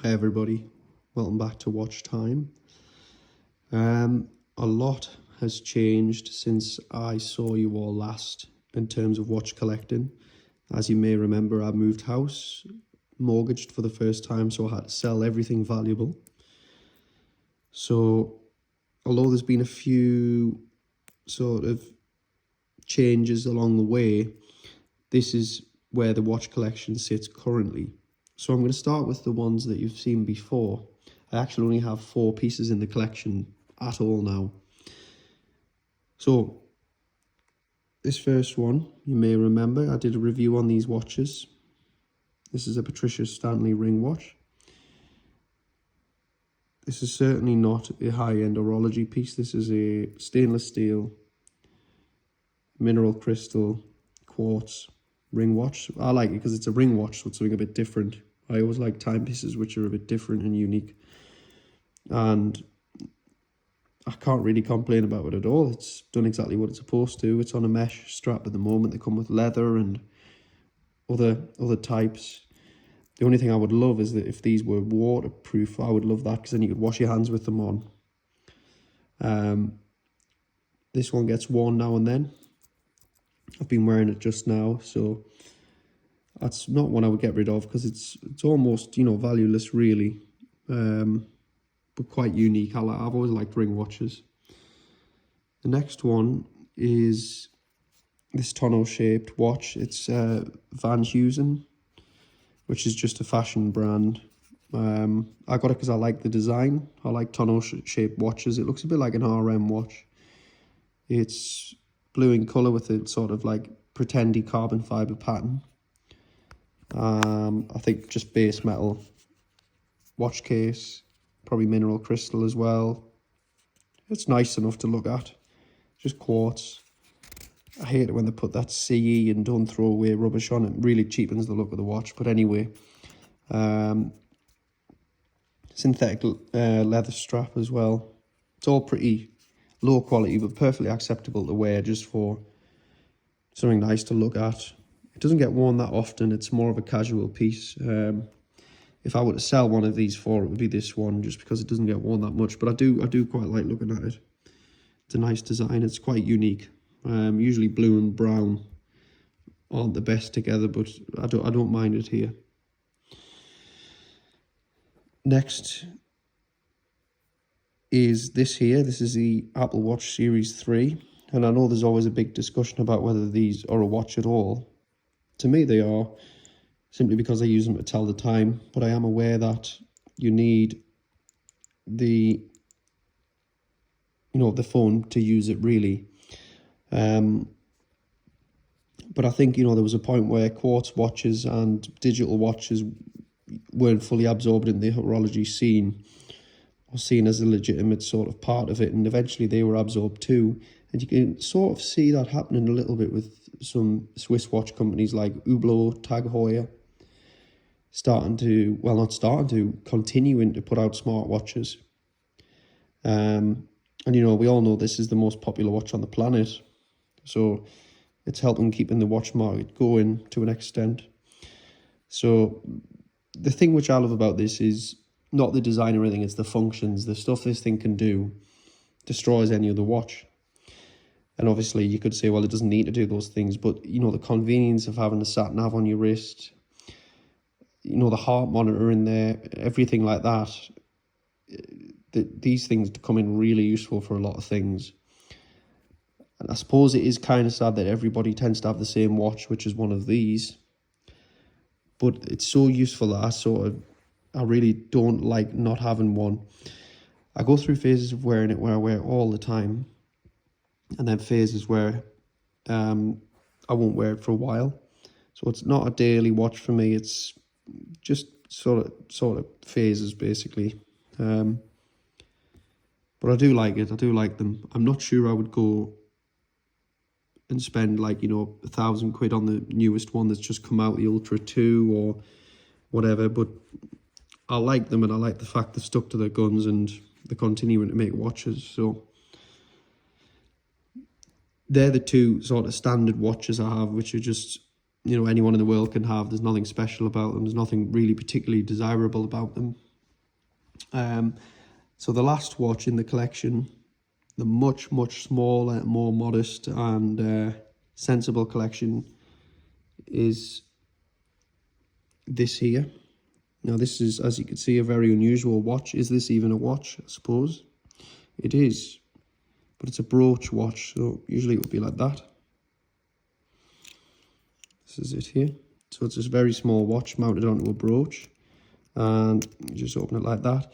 Hey everybody, welcome back to Watch Time. A lot has changed since I saw you all last in terms of watch collecting. As you may remember, I moved house, mortgaged for the first time, so I had to sell everything valuable. So although there's been a few sort of changes along the way, this is where the watch collection sits currently. So I'm going to start with the ones that you've seen before. I actually only have 4 pieces in the collection at all now. So this first one, you may remember, I did a review on these watches. This is a Patricia Stanley ring watch. This is certainly not a high-end horology piece. This is a stainless steel, mineral crystal, quartz ring watch. I like it because it's a ring watch, so it's something a bit different. I always like timepieces which are a bit different and unique. And I can't really complain about it at all. It's done exactly what it's supposed to. It's on a mesh strap at the moment. They come with leather and other types. The only thing I would love is that if these were waterproof, I would love that, because then you could wash your hands with them on. This one gets worn now and then. I've been wearing it just now, so that's not one I would get rid of, because it's almost, valueless really, but quite unique. I've always liked ring watches. The next one is this tonneau shaped watch. It's Van Heusen, which is just a fashion brand. I got it because I like the design. I like tonneau shaped watches. It looks a bit like an RM watch. It's blue in colour with a sort of like pretendy carbon fibre pattern. I think just base metal watch case, probably mineral crystal as well. It's nice enough to look at, just quartz. I hate it when they put that CE and don't throw away rubbish on it. It really cheapens the look of the watch, but anyway. Synthetic leather strap as well. It's all pretty low quality, but perfectly acceptable to wear just for something nice to look at. It doesn't get worn that often. It's more of a casual piece. If I were to sell one of these for, it would be this one, just because it doesn't get worn that much. But I do quite like looking at it. It's a nice design. It's quite unique. Usually blue and brown aren't the best together, but I don't mind it here. Next is this here. This is the Apple Watch Series 3. And I know there's always a big discussion about whether these are a watch at all. To me, they are, simply because I use them to tell the time. But I am aware that you need the phone to use it really. But I think, there was a point where quartz watches and digital watches weren't fully absorbed in the horology scene, or seen as a legitimate sort of part of it, and eventually they were absorbed too. And you can sort of see that happening a little bit with some Swiss watch companies like Hublot, Tag Heuer, continuing to put out smartwatches. And we all know this is the most popular watch on the planet, so it's helping keeping the watch market going to an extent. So the thing which I love about this is not the design or anything, it's the functions. The stuff this thing can do destroys any other watch. And obviously you could say, well, it doesn't need to do those things, but the convenience of having a sat nav on your wrist, the heart monitor in there, everything like that, these things come in really useful for a lot of things. And I suppose it is kind of sad that everybody tends to have the same watch, which is one of these. But it's so useful that I really don't like not having one. I go through phases of wearing it where I wear it all the time, and then phases where I won't wear it for a while. So it's not a daily watch for me. It's just sort of phases basically. But I do like it. I do like them. I'm not sure I would go and spend £1,000 on the newest one that's just come out, the Ultra 2 or whatever, but I like them, and I like the fact they've stuck to their guns and they're continuing to make watches. So they're the 2 sort of standard watches I have, which are just, anyone in the world can have. There's nothing special about them. There's nothing really particularly desirable about them. So the last watch in the collection, the much smaller, more modest and sensible collection, is this here. Now this is, as you can see, a very unusual watch. Is this even a watch? I suppose it is, but it's a brooch watch, so usually it would be like that. This is it here. So it's this very small watch mounted onto a brooch, and you just open it like that.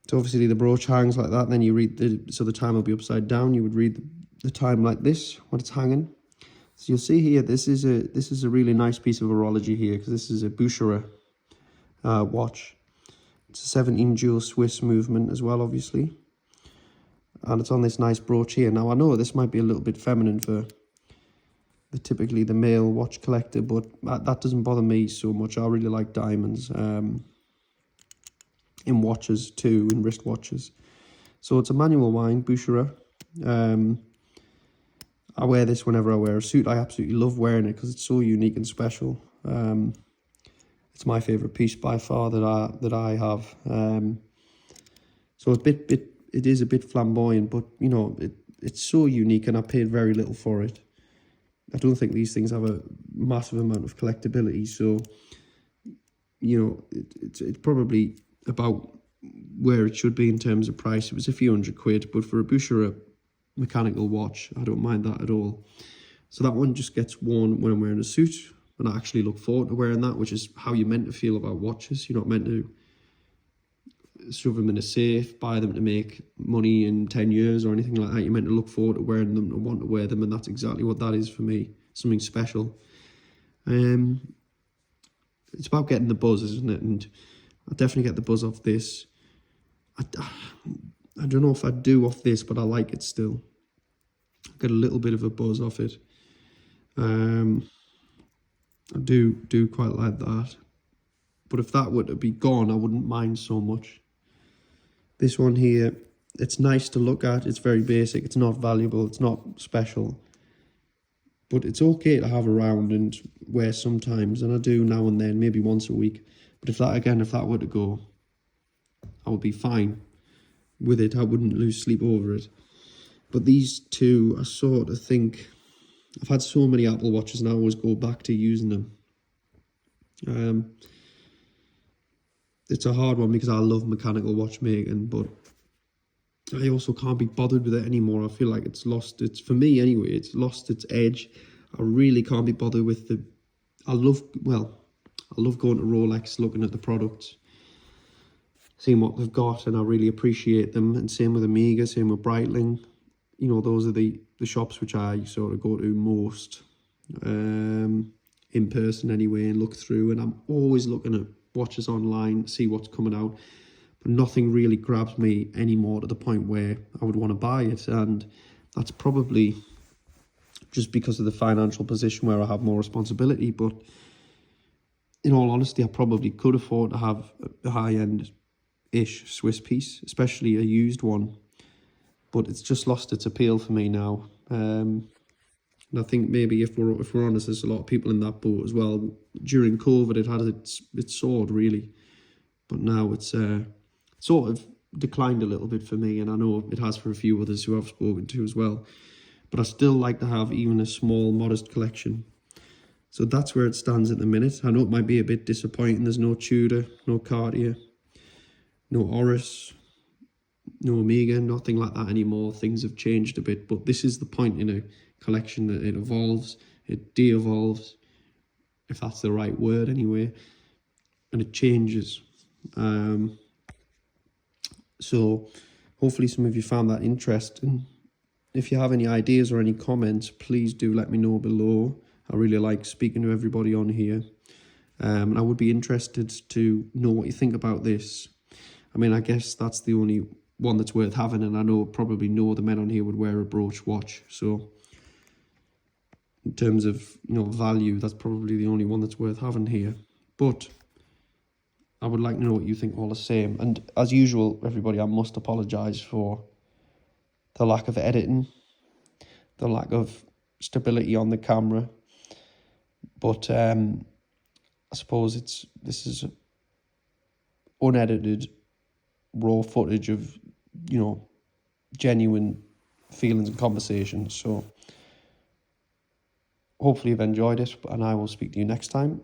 So obviously the brooch hangs like that, and then you read so the time will be upside down. You would read the time like this when it's hanging. So you'll see here, this is a really nice piece of horology here, because this is a Bucherer watch. It's a 17 jewel Swiss movement as well, obviously, and it's on this nice brooch here. Now I know this might be a little bit feminine for typically the male watch collector, but that doesn't bother me so much. I really like diamonds in watches too, in wrist watches. So it's a manual wind Bucherer. I wear this whenever I wear a suit. I absolutely love wearing it because it's so unique and special. It's my favourite piece by far that I have. So it is a bit flamboyant, but you know, it's so unique, and I paid very little for it. I don't think these things have a massive amount of collectability, so you know, it's probably about where it should be in terms of price. It was a few £100, but for a Bucherer mechanical watch, I don't mind that at all. So that one just gets worn when I'm wearing a suit, and I actually look forward to wearing that, which is how you're meant to feel about watches. You're not meant to shove them in a safe, buy them to make money in 10 years or anything like that. You're meant to look forward to wearing them and want to wear them, and that's exactly what that is for me. Something special. It's about getting the buzz, isn't it? And I definitely get the buzz off this. I don't know if I do off this, but I like it still. I get a little bit of a buzz off it. I do quite like that. But if that were to be gone, I wouldn't mind so much. This one here, it's nice to look at. It's very basic. It's not valuable. It's not special. But it's okay to have around and wear sometimes. And I do now and then, maybe once a week. But if that were to go, I would be fine with it. I wouldn't lose sleep over it. But these two, I sort of think, I've had so many Apple Watches and I always go back to using them. It's a hard one because I love mechanical watchmaking, but I also can't be bothered with it anymore. I feel like it's lost its, for me anyway, it's lost its edge. I really can't be bothered with I love going to Rolex, looking at the products, seeing what they've got, and I really appreciate them. And same with Omega, same with Breitling. You know, those are the shops which I sort of go to most in person anyway, and look through. And I'm always looking at watches online, see what's coming out, but nothing really grabs me anymore to the point where I would want to buy it. And that's probably just because of the financial position where I have more responsibility. But in all honesty, I probably could afford to have a high-end-ish Swiss piece, especially a used one. But it's just lost its appeal for me now. And I think maybe if we're honest, there's a lot of people in that boat as well. During COVID, it had its soared really, but now it's sort of declined a little bit for me, and I know it has for a few others who I've spoken to as well. But I still like to have even a small, modest collection. So that's where it stands at the minute. I know it might be a bit disappointing. There's no Tudor, no Cartier, no Oris, no Omega, nothing like that anymore. Things have changed a bit, but this is the point in a collection, that it evolves, it de-evolves, if that's the right word anyway, and it changes. So hopefully some of you found that interesting. If you have any ideas or any comments, please do let me know below. I really like speaking to everybody on here, and I would be interested to know what you think about this. I mean, I guess that's the only one that's worth having, and I know probably no other men on here would wear a brooch watch. So in terms of, you know, value, that's probably the only one that's worth having here. But I would like to know what you think all the same. And as usual, everybody, I must apologise for the lack of editing, the lack of stability on the camera. But I suppose this is unedited raw footage of, genuine feelings and conversations. So hopefully you've enjoyed it, and I will speak to you next time.